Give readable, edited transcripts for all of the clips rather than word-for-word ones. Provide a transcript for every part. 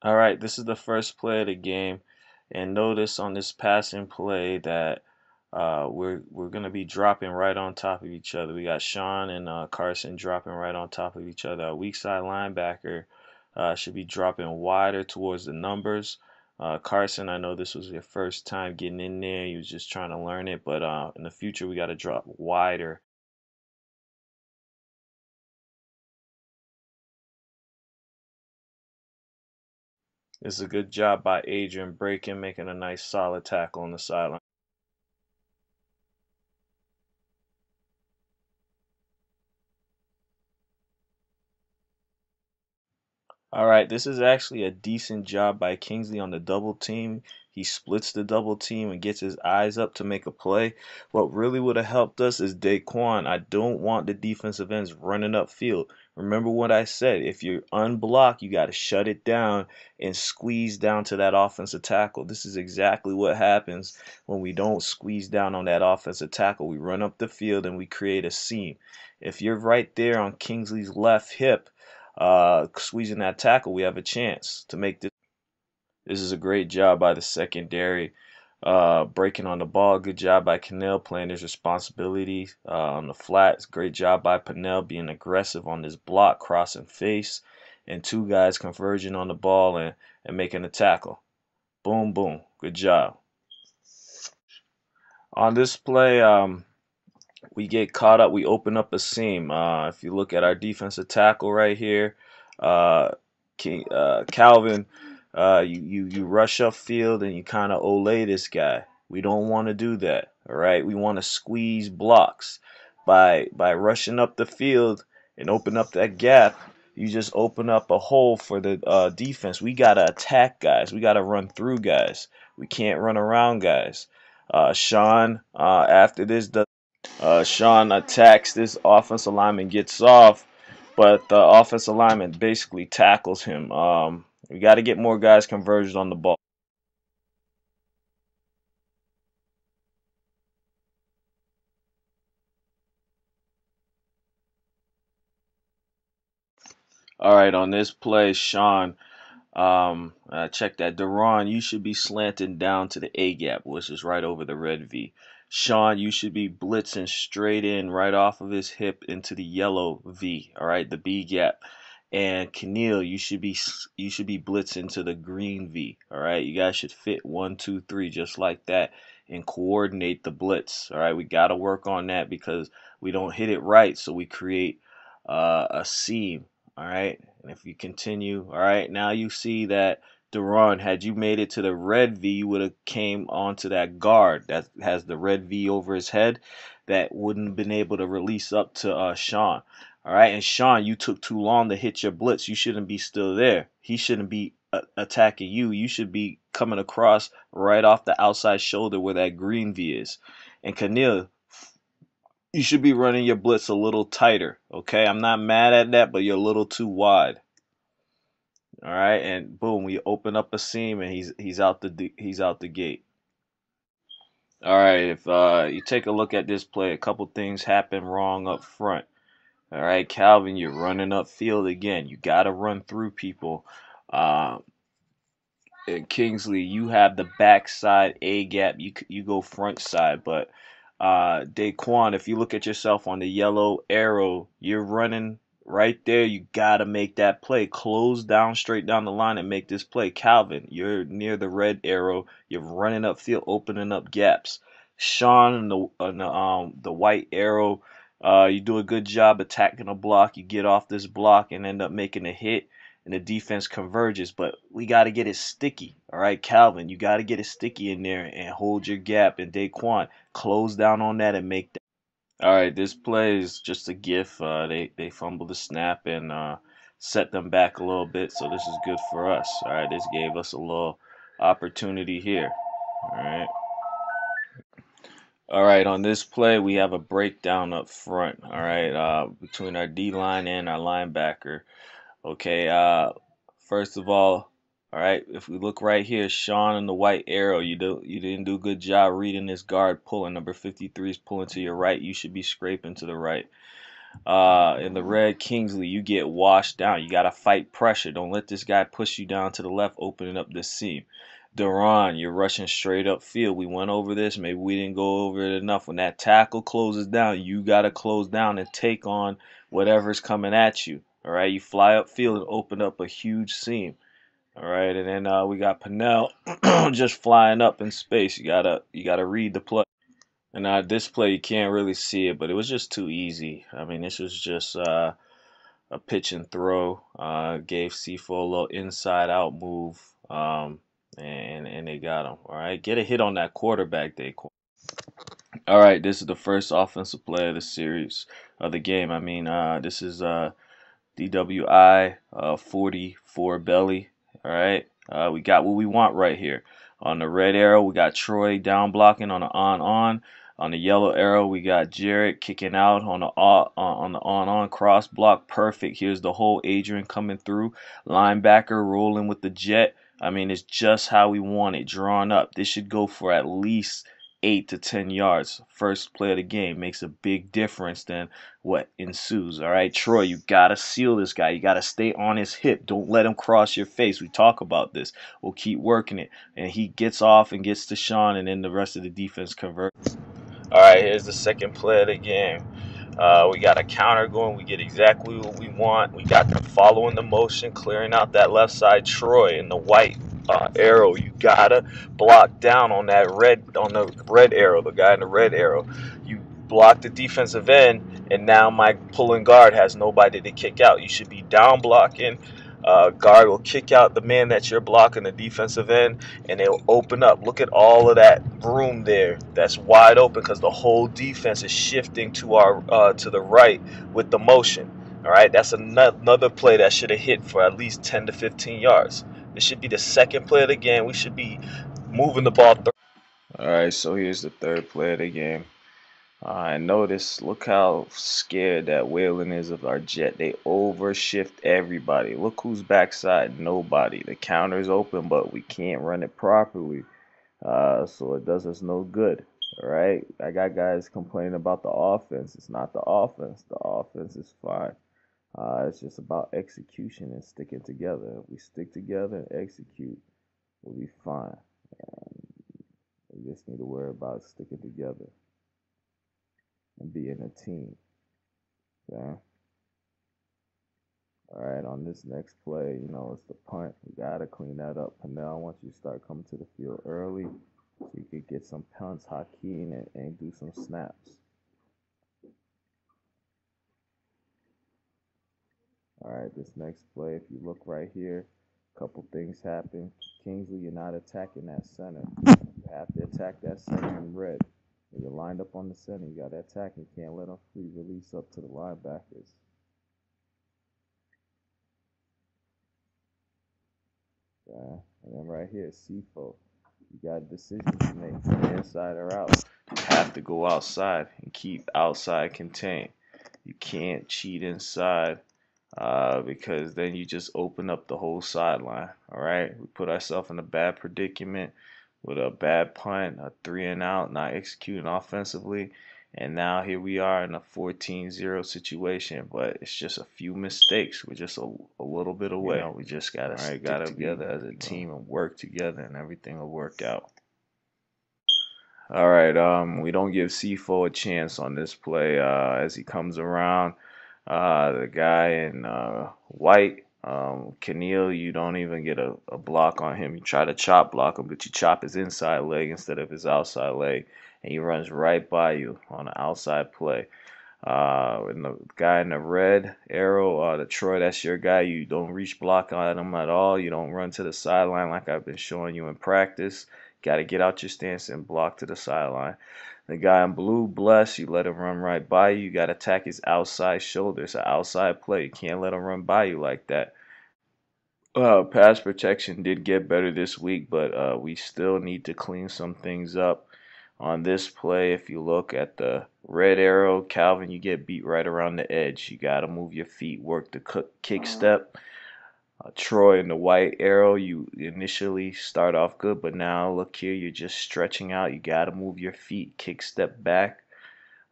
All right, this is the first play of the game, and notice on this passing play that we're gonna be dropping right on top of each other. We got Sean and Carson dropping right on top of each other. Our weak side linebacker should be dropping wider towards the numbers. Carson, I know this was your first time getting in there. You was just trying to learn it, but in the future we got to drop wider. This is a good job by Adrian breaking, making a nice solid tackle on the sideline. All right, this is actually a decent job by Kingsley on the double team. He splits the double team and gets his eyes up to make a play. What really would have helped us is Daquan. I don't want the defensive ends running upfield. Remember what I said. If you're unblocked, you got to shut it down and squeeze down to that offensive tackle. This is exactly what happens when we don't squeeze down on that offensive tackle. We run up the field and we create a seam. If you're right there on Kingsley's left hip, squeezing that tackle, we have a chance to make this. This is a great job by the secondary, breaking on the ball. Good job by Cannell playing his responsibility on the flats. Great job by Pennell being aggressive on this block, crossing face, and two guys converging on the ball and making a tackle. Boom, boom. Good job. On this play, we get caught up. We open up a seam. If you look at our defensive tackle right here, uh, Calvin, you rush up field and you kind of olay this guy. We don't want to do that. All right, we want to squeeze blocks by rushing up the field and open up that gap. You just open up a hole for the defense. We gotta attack guys. We gotta run through guys. We can't run around guys. Sean, after this does. Sean attacks this offensive lineman, gets off, but the offensive lineman basically tackles him. We got to get more guys converged on the ball. All right, on this play, Sean, check that. Deron, you should be slanting down to the A gap, which is right over the red V. Sean, you should be blitzing straight in right off of his hip into the yellow V. All right, the B gap. And Keneal, you should be blitzing to the green V. All right, you guys should fit 1, 2, 3 just like that and coordinate the blitz. All right, we got to work on that because we don't hit it right, so we create a seam. All right, and if you continue, all right, now you see that Duran, had you made it to the red V, you would have came onto that guard that has the red V over his head that wouldn't have been able to release up to Sean. All right, and Sean, you took too long to hit your blitz. You shouldn't be still there. He shouldn't be attacking you. You should be coming across right off the outside shoulder where that green V is. And Keneal, you should be running your blitz a little tighter. Okay, I'm not mad at that, but you're a little too wide. All right, and boom, we open up a seam, and he's out the gate. All right, if you take a look at this play, a couple things happen wrong up front. All right, Calvin, you're running upfield again. You got to run through people. Uh, and Kingsley, you have the backside A gap. You go front side, but Daquan, if you look at yourself on the yellow arrow, you're running right there. You got to make that play. Close down straight down the line and make this play. Calvin, you're near the red arrow. You're running upfield, opening up gaps. Sean on the white arrow, you do a good job attacking a block. You get off this block and end up making a hit and the defense converges, but we got to get it sticky. All right, Calvin, you got to get it sticky in there and hold your gap. And Daquan, close down on that and make that. All right, this play is just a gift. They fumbled the snap and set them back a little bit, so this is good for us. All right, this gave us a little opportunity here. All right. All right, on this play, we have a breakdown up front. All right, between our D line and our linebacker. Okay, first of all right, if we look right here, Sean and the white arrow, you didn't do a good job reading this guard pulling. Number 53 is pulling to your right. You should be scraping to the right. In the red, Kingsley, you get washed down. You got to fight pressure. Don't let this guy push you down to the left, opening up this seam. Duran, you're rushing straight up field. We went over this. Maybe we didn't go over it enough. When that tackle closes down, you got to close down and take on whatever's coming at you. All right, you fly up field and open up a huge seam. All right, and then we got Pinnell just flying up in space. You gotta read the play. And this play you can't really see it, but it was just too easy. I mean, this was just a pitch and throw. Gave Sifo a little inside out move, and they got him. All right, get a hit on that quarterback they call. All right, this is the first offensive play of the series of the game. I mean, this is DWI 44 belly. All right. We got what we want right here. On the red arrow, we got Troy down blocking on the on. On the yellow arrow, we got Jarrett kicking out on the on cross block. Perfect. Here's the whole Adrian coming through. Linebacker rolling with the jet. I mean, it's just how we want it drawn up. This should go for at least 8 to 10 yards. First play of the game makes a big difference than what ensues. All right, Troy, you got to seal this guy. You got to stay on his hip. Don't let him cross your face. We talk about this. We'll keep working it. And he gets off and gets to Sean, and then the rest of the defense converts. All right, here's the second play of the game. We got a counter going. We get exactly what we want. We got them following the motion, clearing out that left side. Troy in the white arrow. You gotta block down on the red arrow. The guy in the red arrow. You block the defensive end, and now my pulling guard has nobody to kick out. You should be down blocking. Guard will kick out the man that you're blocking, the defensive end, and they'll open up. Look at all of that room there. That's wide open because the whole defense is shifting to our to the right with the motion. All right, that's another play that should have hit for at least 10 to 15 yards. This should be the second play of the game. We should be moving the ball. All right, so here's the third play of the game. And notice, look how scared that Wayland is of our jet. They overshift everybody. Look who's backside. Nobody. The counter's open, but we can't run it properly. So it does us no good. All right. I got guys complaining about the offense. It's not the offense. The offense is fine. It's just about execution and sticking together. If we stick together and execute, we'll be fine. We just need to worry about sticking together and being a team. Okay. All right, on this next play, it's the punt. We gotta clean that up. Pinnell, I want you to start coming to the field early so you could get some punts, Hakeem, and do some snaps. All right, this next play, if you look right here, a couple things happen. Kingsley, you're not attacking that center. You have to attack that center in red. When you're lined up on the center, you got to attack. You can't let them free release up to the linebackers. Okay. And then right here, Sifo. You got a decision to make, inside or out. You have to go outside and keep outside contained. You can't cheat inside because then you just open up the whole sideline. All right, we put ourselves in a bad predicament with a bad punt, a 3-and-out, not executing offensively. And now here we are in a 14-0 situation, but it's just a few mistakes. We're just a little bit away. We just gotta stick together as a team and work together, and everything will work out. All right, we don't give Sifo a chance on this play as he comes around. The guy in white, Keneal, you don't even get a block on him. You try to chop block him, but you chop his inside leg instead of his outside leg, and he runs right by you on an outside play. And the guy in the red arrow, the Troy, that's your guy. You don't reach block on him at all. You don't run to the sideline like I've been showing you in practice. Got to get out your stance and block to the sideline. The guy in blue, bless, you let him run right by you. You got to attack his outside shoulder. It's an outside play. You can't let him run by you like that. Pass protection did get better this week, but we still need to clean some things up. On this play, if you look at the red arrow, Calvin, you get beat right around the edge. You got to move your feet, work the kick step. Troy in the white arrow, you initially start off good, but now look here, you're just stretching out. You got to move your feet, kick step back.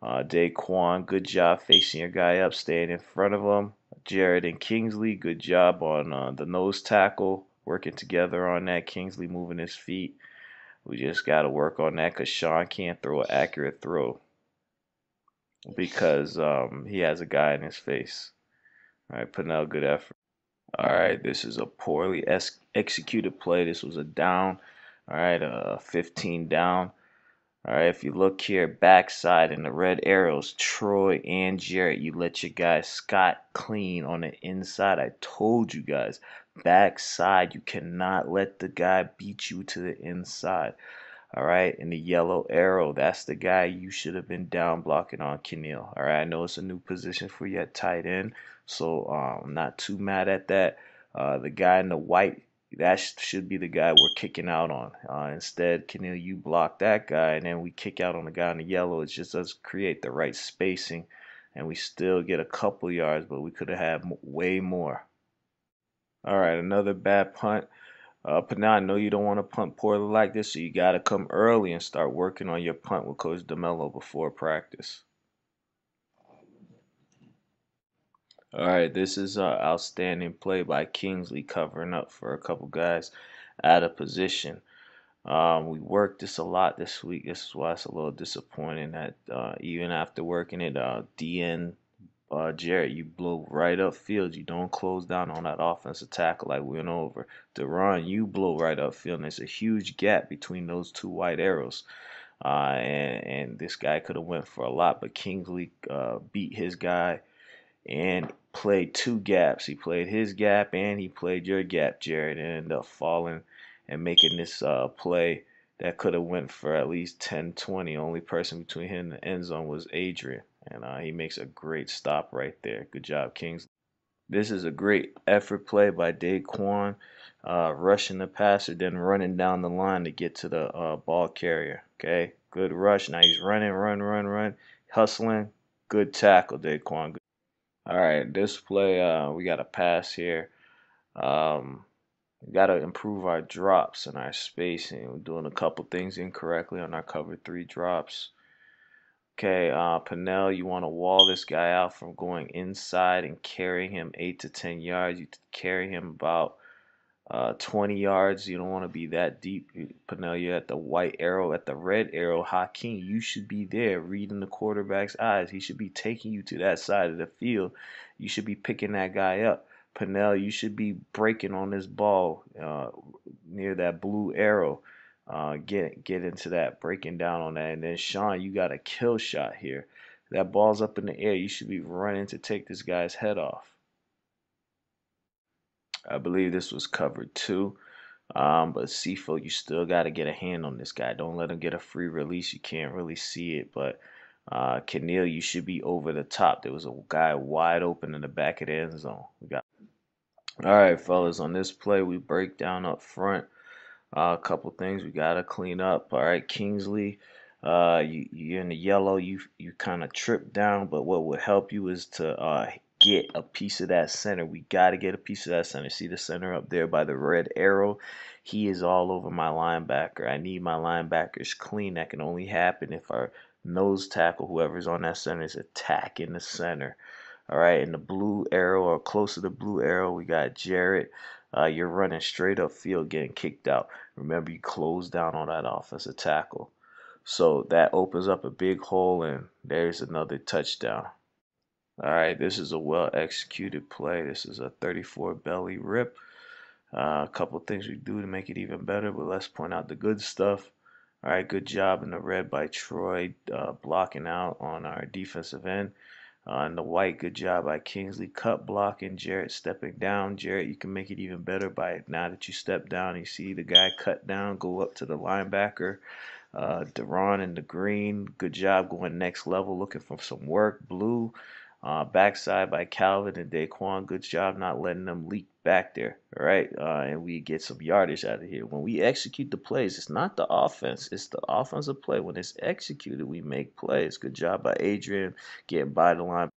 Daquan, good job facing your guy up, staying in front of him. Jared and Kingsley, good job on the nose tackle, working together on that. Kingsley moving his feet. We just got to work on that because Sean can't throw an accurate throw because he has a guy in his face. All right, putting out good effort. All right, this is a poorly executed play. This was a down. All right, 15 down. All right, if you look here, backside in the red arrows, Troy and Jarrett, you let your guy Scott clean on the inside. I told you guys, backside, you cannot let the guy beat you to the inside. All right, and the yellow arrow, that's the guy you should have been down blocking on Keneal. All right, I know it's a new position for you at tight end, so I'm not too mad at that. The guy in the white, that should be the guy we're kicking out on. Instead, Keneal, you block that guy, and then we kick out on the guy in the yellow. It just does create the right spacing, and we still get a couple yards, but we could have had way more. All right, another bad punt. But now I know you don't want to punt poorly like this, so you got to come early and start working on your punt with Coach DeMello before practice. All right, this is an outstanding play by Kingsley covering up for a couple guys out of position. We worked this a lot this week. This is why it's a little disappointing that even after working it, DN Jarrett, you blow right up field. You don't close down on that offensive tackle like we went over. Deron, you blow right up field. And there's a huge gap between those two white arrows. And this guy could have went for a lot, but Kingsley beat his guy and played two gaps. He played his gap and he played your gap, Jared, and ended up falling and making this play that could have went for at least 10-20. Only person between him and the end zone was Adrian, and he makes a great stop right there. Good job, Kings. This is a great effort play by Daquan, rushing the passer, then running down the line to get to the ball carrier. Okay, good rush. Now he's running, run, hustling. Good tackle, Daquan. All right, this play, we got a pass here. We got to improve our drops and our spacing. We're doing a couple things incorrectly on our cover 3 drops. Okay, Pennell, you want to wall this guy out from going inside and carry him 8 to 10 yards. You carry him about 20 yards. You don't want to be that deep. Pennell, you're at the white arrow, at the red arrow. Hakeem, you should be there reading the quarterback's eyes. He should be taking you to that side of the field. You should be picking that guy up. Pennell, you should be breaking on this ball near that blue arrow. Get into that, breaking down on that. And then Sean, you got a kill shot here. That ball's up in the air. You should be running to take this guy's head off. I believe this was covered too. But CFO, you still got to get a hand on this guy. Don't let him get a free release. You can't really see it. But Keneal, you should be over the top. There was a guy wide open in the back of the end zone. All right, fellas, on this play, we break down up front. A couple things we got to clean up. All right, Kingsley, you're in the yellow. You kind of tripped down, but what would help you is to get a piece of that center. We got to get a piece of that center. See the center up there by the red arrow? He is all over my linebacker. I need my linebackers clean. That can only happen if our nose tackle, whoever's on that center, is attacking the center. All right, in the blue arrow or close to the blue arrow, we got Jarrett. You're running straight up field, getting kicked out. Remember, you close down on that offensive tackle. So that opens up a big hole, and there's another touchdown. All right, this is a well-executed play. This is a 34 belly rip. A couple things we do to make it even better, but let's point out the good stuff. All right, good job in the red by Troy, blocking out on our defensive end. In the white, good job by Kingsley, cut blocking. Jarrett stepping down. Jarrett, you can make it even better by now that you step down. You see the guy cut down, go up to the linebacker. Deron in the green, good job going next level, looking for some work. Blue, backside by Calvin and Daquan, good job not letting them leak back there. All right, and we get some yardage out of here. When we execute the plays, it's not the offense, it's the offensive play. When it's executed, we make plays. Good job by Adrian getting by the line.